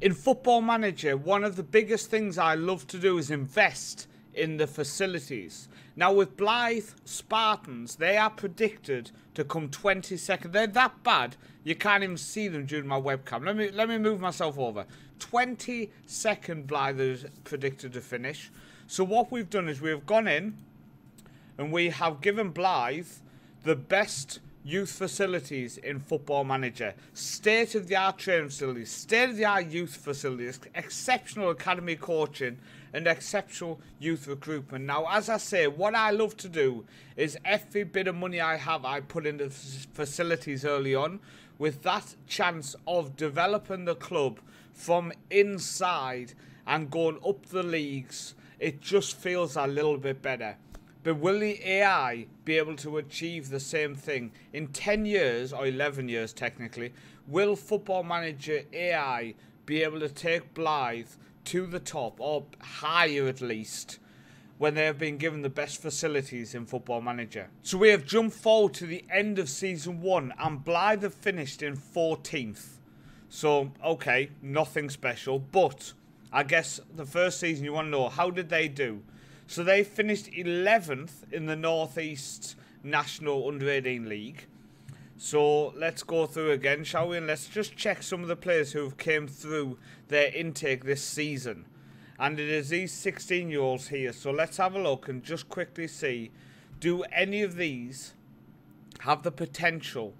In Football Manager, one of the biggest things I love to do is invest in the facilities. Now with Blythe Spartans, they are predicted to come 22nd. They're that bad, you can't even see them during my webcam. Let me move myself over. 22nd Blythe is predicted to finish. So what we've done is we've gone in and we have given Blythe the best youth facilities in Football Manager. State-of-the-art training facilities, state-of-the-art youth facilities, exceptional academy coaching, and exceptional youth recruitment. Now, as I say, what I love to do is every bit of money I have, I put into facilities early on, with that chance of developing the club from inside and going up the leagues. It just feels a little bit better. But will the AI be able to achieve the same thing? In 10 years, or 11 years technically, will Football Manager AI be able to take Blythe to the top, or higher at least, when they have been given the best facilities in Football Manager? So we have jumped forward to the end of Season 1, and Blythe have finished in 14th. So, okay, nothing special, but I guess the first season you want to know, how did they do? So they finished 11th in the North East National Under-18 League. So let's go through again, shall we? And let's just check some of the players who have came through their intake this season. And it is these 16-year-olds here. So let's have a look and just quickly see, do any of these have the potential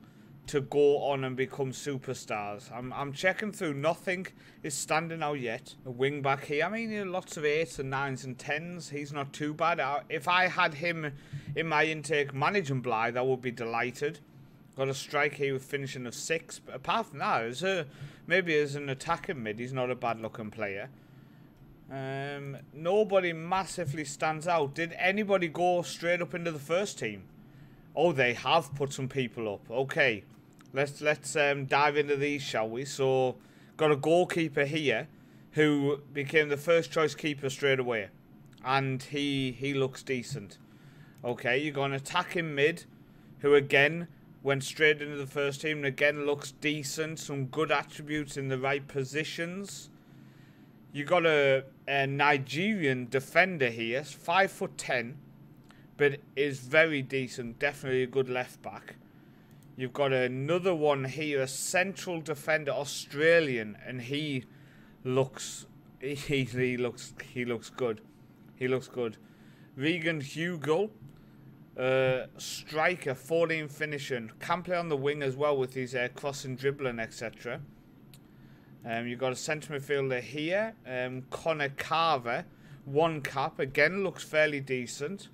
to go on and become superstars? I'm checking through. Nothing is standing out yet. A wing back here. I mean, lots of 8s and 9s and 10s. He's not too bad. If I had him in my intake managing Blythe, I would be delighted. Got a strike here with finishing of 6. But apart from that, maybe as an attacking mid, he's not a bad looking player. Nobody massively stands out. Did anybody go straight up into the first team? Oh, they have put some people up. Okay. Let's dive into these, shall we? So, got a goalkeeper here who became the first choice keeper straight away. And he looks decent. Okay, you got an attacking mid who again went straight into the first team and again looks decent. Some good attributes in the right positions. You got a Nigerian defender here, 5'10", but is very decent. Definitely a good left back. You've got another one here, a central defender, Australian, and he looks good. He looks good. Regan Hugel, striker, 14 finishing, can play on the wing as well with his crossing, dribbling, etc. You've got a centre midfielder here, Connor Carver, 1 cap, again looks fairly decent.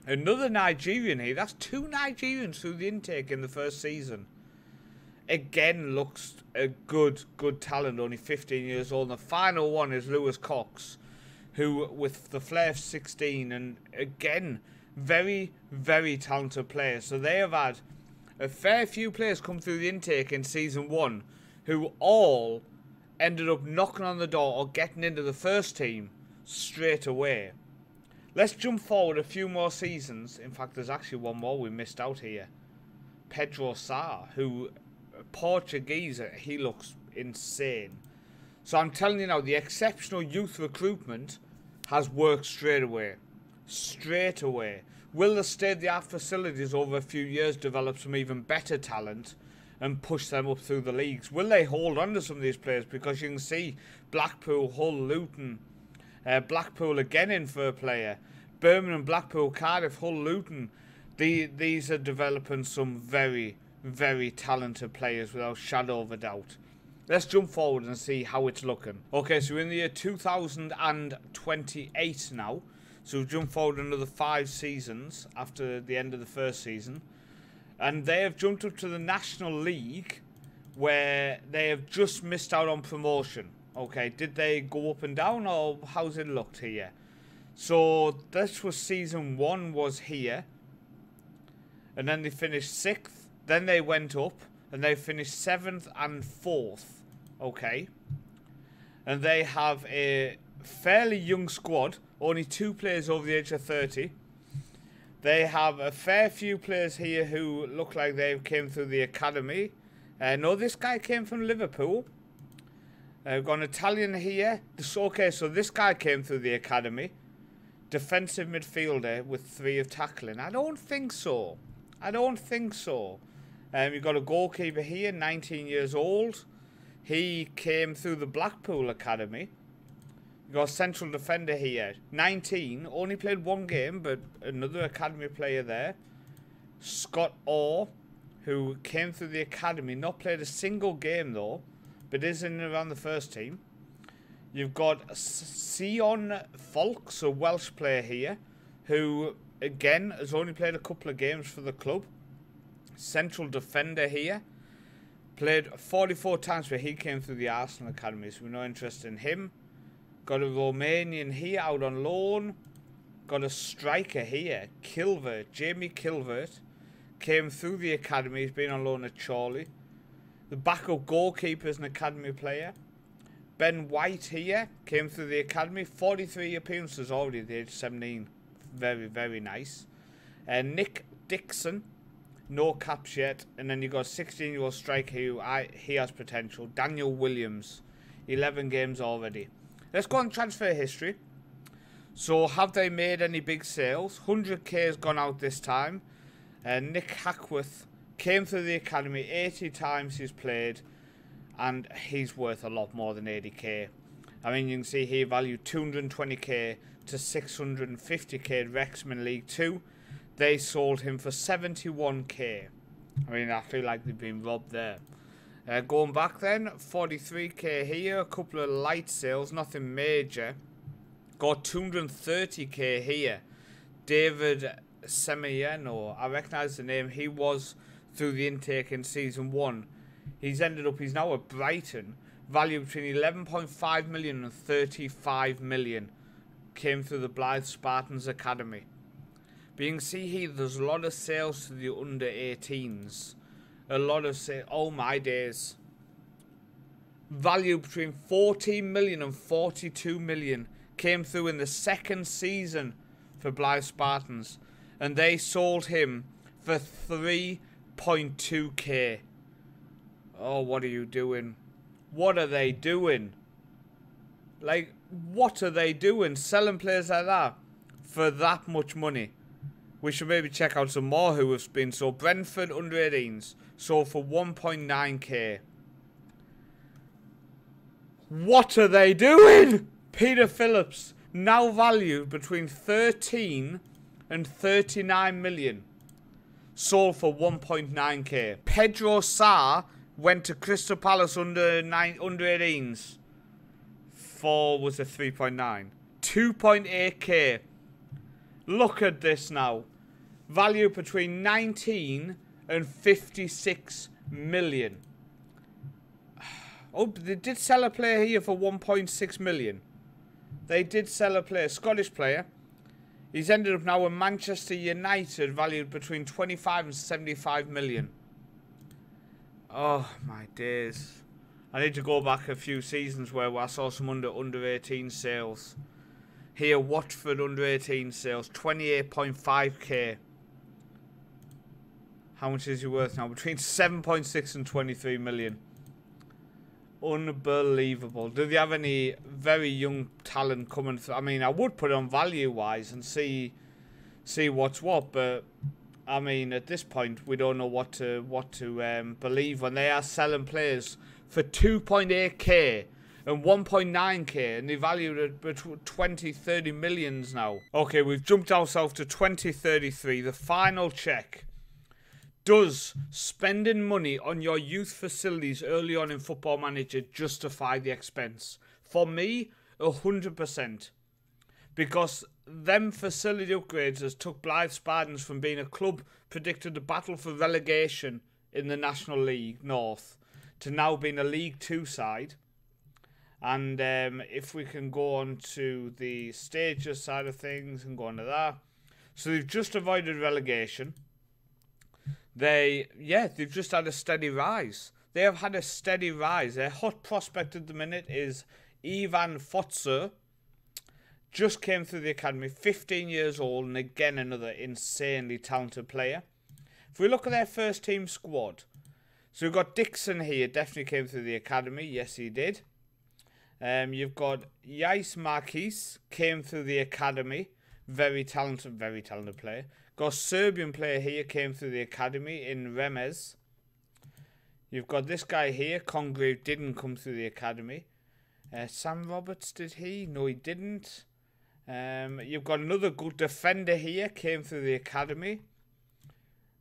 Another Nigerian here. That's 2 Nigerians through the intake in the first season. Again, looks a good talent, only 15 years old. And the final one is Lewis Cox, who, with the flair of 16, and again, very, very talented players. So they have had a fair few players come through the intake in Season 1 who all ended up knocking on the door or getting into the first team straight away. Let's jump forward a few more seasons. In fact, there's actually one more we missed out here. Pedro Sá, who, Portuguese, he looks insane. So I'm telling you now, the exceptional youth recruitment has worked straight away. Straight away. Will the state-of-the-art facilities over a few years develop some even better talent and push them up through the leagues? Will they hold on to some of these players? Because you can see Blackpool, Hull, Luton, Blackpool again in for a player. Birmingham, Blackpool, Cardiff, Hull, Luton. These are developing some very, very talented players without shadow of a doubt. Let's jump forward and see how it's looking. Okay, so we're in the year 2028 now. So we've jumped forward another 5 seasons after the end of the first season. And they have jumped up to the National League, where they have just missed out on promotion. Okay, did they go up and down, or how's it looked here? So this was Season 1 was here. And then they finished 6th. Then they went up. And they finished 7th and 4th. Okay. And they have a fairly young squad. Only 2 players over the age of 30. They have a fair few players here who look like they came through the academy. No, this guy came from Liverpool. We've got an Italian here. Okay, so this guy came through the academy. Defensive midfielder with 3 of tackling. I don't think so. I don't think so. You've got a goalkeeper here, 19 years old. He came through the Blackpool academy. You've got a central defender here, 19. Only played 1 game, but another academy player there. Scott Orr, who came through the academy. Not played a single game, though, but is in and around the first team. You've got Sion Folks, a Welsh player here, who, again, has only played a couple of games for the club. Central defender here. Played 44 times, but he came through the Arsenal academy, so we're not interested in him. Got a Romanian here out on loan. Got a striker here, Kilvert, Jamie Kilvert. Came through the academy, he's been on loan at Chorley. The backup goalkeeper is an academy player. Ben White here, came through the academy. 43 appearances already at the age of 17. Very, very nice. Nick Dixon, no caps yet. And then you've got a 16-year-old striker who he has potential. Daniel Williams, 11 games already. Let's go on transfer history. So have they made any big sales? 100k has gone out this time. Nick Hackworth came through the academy. 80 times he's played. And he's worth a lot more than 80k. I mean, you can see here valued 220k to 650k at Wrexham League 2. They sold him for 71k. I mean, I feel like they've been robbed there. Going back then, 43k here. A couple of light sales, nothing major. Got 230k here. David Semillano, I recognise the name. He was through the intake in season 1. He's now at Brighton. Value between 11.5 million and 35 million. Came through the Blythe Spartans Academy. But you can see here there's a lot of sales to the under 18s. A lot of sales. Oh my days. Value between 14 million and 42 million. Came through in the 2nd season for Blythe Spartans. And they sold him for 3.2k. Oh, what are you doing? What are they doing? Like, what are they doing? Selling players like that for that much money. We should maybe check out some more who have been sold. Brentford under 18s sold for 1.9k. What are they doing? Peter Phillips, now valued between 13 and 39 million. Sold for 1.9k. Pedro Sarr went to Crystal Palace under 18s for, was it 3.9? 2.8k. Look at this now. Value between 19 and 56 million. Oh, they did sell a player here for 1.6 million. They did sell a player, Scottish player. He's ended up now in Manchester United, valued between 25 and 75 million. Oh, my days. I need to go back a few seasons where I saw some under 18 sales. Here, Watford under 18 sales, 28.5k. How much is he worth now? Between 7.6 and 23 million. Unbelievable. Do they have any very young talent coming through? I mean, I would put it on value-wise and see what's what, but I mean, at this point, we don't know what to believe when they are selling players for 2.8k and 1.9k, and they valued it between 20-30 millions now. Okay, we've jumped ourselves to 2033. The final check. Does spending money on your youth facilities early on in Football Manager justify the expense? For me, 100%. Because them facility upgrades has took Blythe Spartans from being a club predicted to battle for relegation in the National League North to now being a League 2 side. And if we can go on to the stages side of things and go on to that. So they've just avoided relegation. They've just had a steady rise. They have had a steady rise. Their hot prospect at the minute is Ivan Fotzer. Just came through the academy, 15 years old, and again another insanely talented player. If we look at their first team squad, so we've got Dixon here, definitely came through the academy. Yes, he did. You've got Yais Marquis, came through the academy. Very talented player. Got a Serbian player here, came through the academy in Remez. You've got this guy here, Congreve, didn't come through the academy. Sam Roberts, did he? No, he didn't. You've got another good defender here, came through the academy.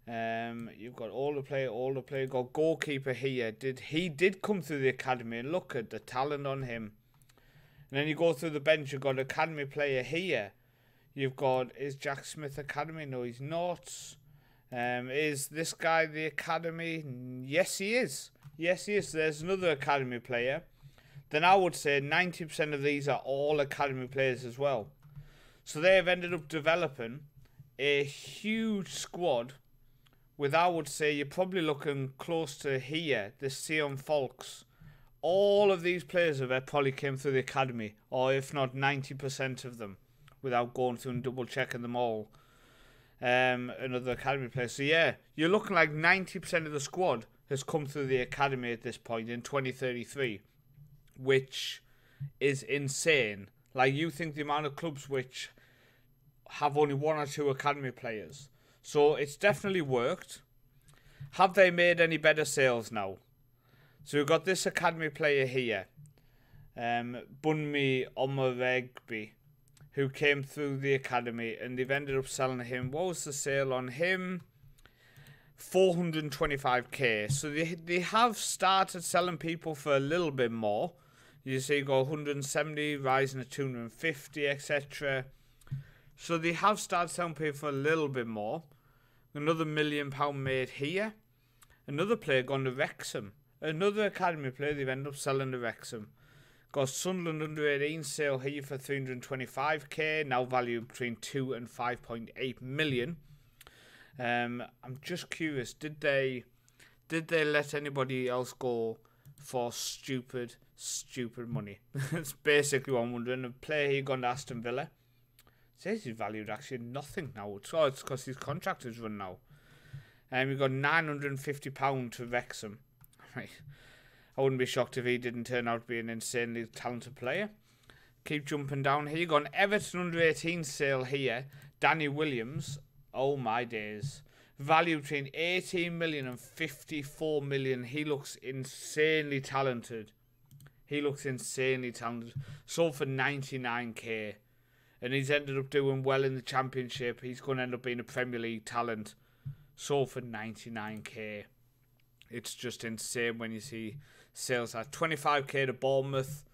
You've got all the player. Got goalkeeper here. He did come through the academy, and look at the talent on him. And then you go through the bench, you've got academy player here. You've got, is Jack Smith academy? No, he's not. Is this guy the academy? Yes, he is. Yes, he is. There's another academy player. Then I would say 90% of these are all academy players as well. So they have ended up developing a huge squad with, I would say, you're probably looking close to here, the Sion Folks. All of these players of it probably came through the academy, or if not 90% of them, without going through and double checking them all. Another academy player. So yeah, you're looking like 90% of the squad has come through the academy at this point in 2033, which is insane. Like, you think the amount of clubs which have only 1 or 2 academy players. So it's definitely worked. Have they made any better sales now? So we've got this academy player here, Bunmi Omoregbe, who came through the academy, and they've ended up selling him. What was the sale on him? 425k. So they have started selling people for a little bit more. You see, you got 170, rising to 250, etc. So they have started selling people for a little bit more. Another £1 million made here. Another player gone to Wrexham. Another academy player they've ended up selling to Wrexham. Got Sunderland under 18 sale here for 325k, now valued between 2 and 5.8 million. I'm just curious, did they let anybody else go for stupid money? That's basically what I'm wondering. A player here gone to Aston Villa. It says he's valued actually nothing now. So it's because his contract is run now. And we've got £950 to Wrexham. Right. I wouldn't be shocked if he didn't turn out to be an insanely talented player. Keep jumping down here. You've got an Everton under 18 sale here. Danny Williams. Oh my days. Value between 18 million and 54 million. He looks insanely talented. Sold for 99k. And he's ended up doing well in the Championship. He's going to end up being a Premier League talent. Sold for 99k. It's just insane when you see sales at 25k to Bournemouth.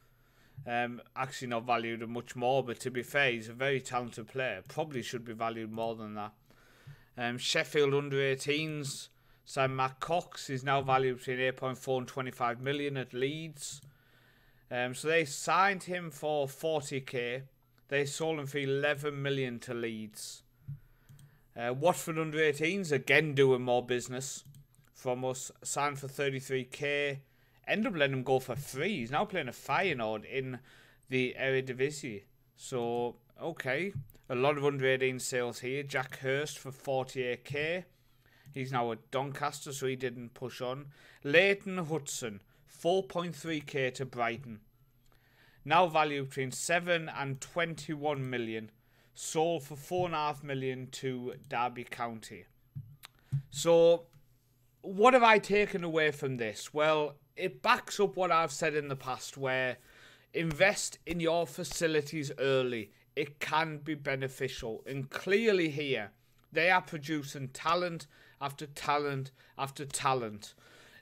Actually not valued at much more, but to be fair, he's a very talented player. Probably should be valued more than that. Sheffield under 18s. So Matt Cox is now valued between 8.4 and 25 million at Leeds. So they signed him for 40k. They sold him for 11 million to Leeds. Watford under 18s, again doing more business from us. Signed for 33k. End up letting him go for free. He's now playing a Feyenoord in the Eredivisie. So, okay. A lot of under 18 sales here. Jack Hurst for 48k. He's now at Doncaster, so he didn't push on. Leighton Hudson, 4.3k to Brighton. Now valued between 7 and 21 million. Sold for 4.5 million to Derby County. So, what have I taken away from this? Well, it backs up what I've said in the past, where invest in your facilities early. It can be beneficial. And clearly here, they are producing talent after talent after talent.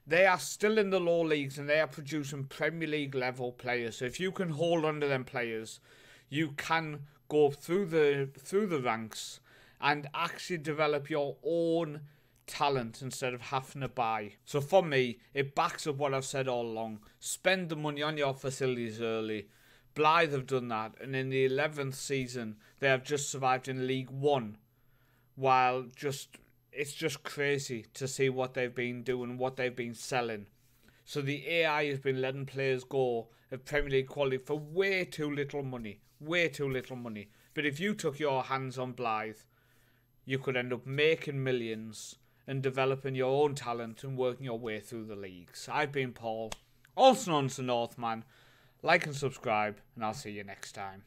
They are still in the lower leagues and they are producing Premier League level players. So if you can hold on to them players, you can go through the ranks and actually develop your own talent instead of having to buy. So for me, it backs up what I've said all along. Spend the money on your facilities early. Blythe have done that, and in the 11th season they have just survived in League One, while it's just crazy to see what they've been doing, what they've been selling. So the AI has been letting players go of Premier League quality for way too little money. But if you took your hands on Blythe, you could end up making millions and developing your own talent and working your way through the leagues. I've been Paul, also known as the Northman. like and subscribe, and I'll see you next time.